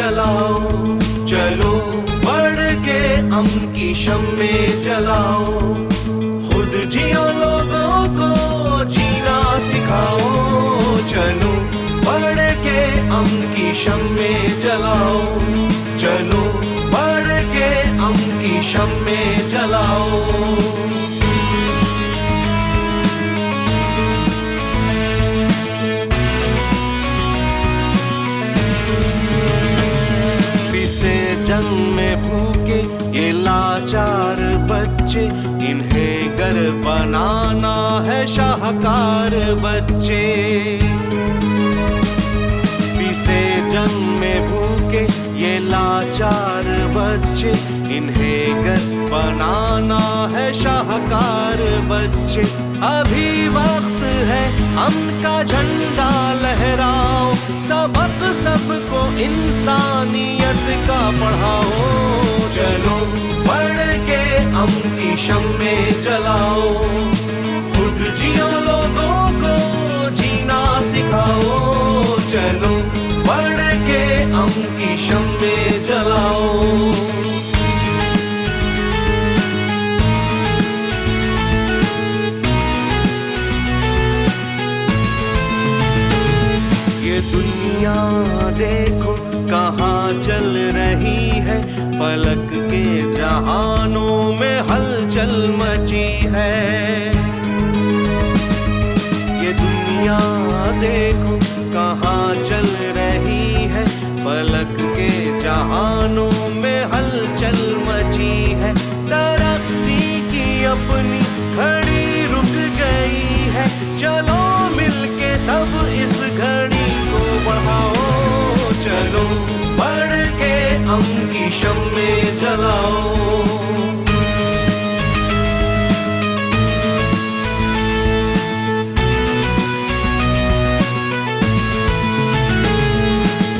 जलाओ, चलो बढ़ के की शम्मे जलाओ, खुद जियो लोगों को जीना सिखाओ, चलो बढ़ के की शम्मे जलाओ, चलो बढ़ के की शम्मे जलाओ। जंग में भूखे ये लाचार बच्चे, इन्हें घर बनाना है शाहकार बच्चे। पिसे जंग में भूखे ये लाचार बच्चे, इन्हें घर बनाना है शाहकार बच्चे। अभी वक्त है अमन का झंडा लहराओ, सबक सबको इंसानियत का पढ़ाओ, चलो बढ़ के अमन की शम्मे जलाओ, खुद जियो लोगों को जीना सिखाओ, चलो बढ़ के अमन की शम्मे जलाओ। दुनिया देखो कहाँ चल रही है, फलक के जहानों में हलचल मची है। ये दुनिया देखो कहाँ चल रही है, फलक के जहानों में हलचल मची है। तरक्की की अपनी घड़ी रुक गई है, चलो मिलके सब इस घड़ी को बढ़ाओ, चलो बढ़ के अमन की शम्मे जलाओ।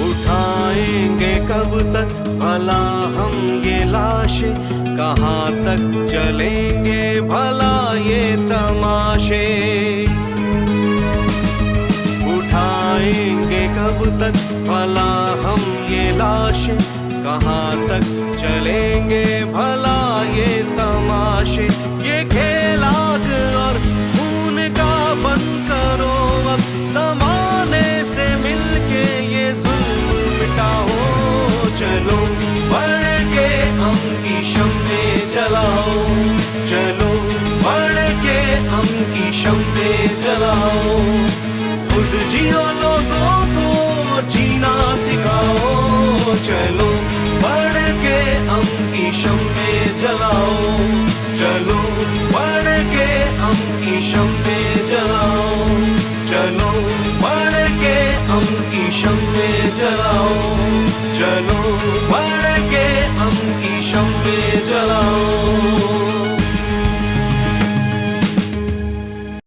उठाएंगे कब तक भला हम ये लाशें, कहाँ तक चलेंगे भला ये तमाशे। उठाएंगे कब तक भला हम ये लाशें, कहाँ तक चलेंगे भला ये तमाशे। ये खेल आग और खून का बंद करो अब, ज़माने से मिलके ये जुल्म मिटाओ, चलो बढ़ के अमन की शम्मे जलाओ, चलो बढ़ के अमन की शम्मे जलाओ, खुद जियो लोगों को जीना सिखाओ, चलो बढ़ के अमन की शम्मे जलाओ।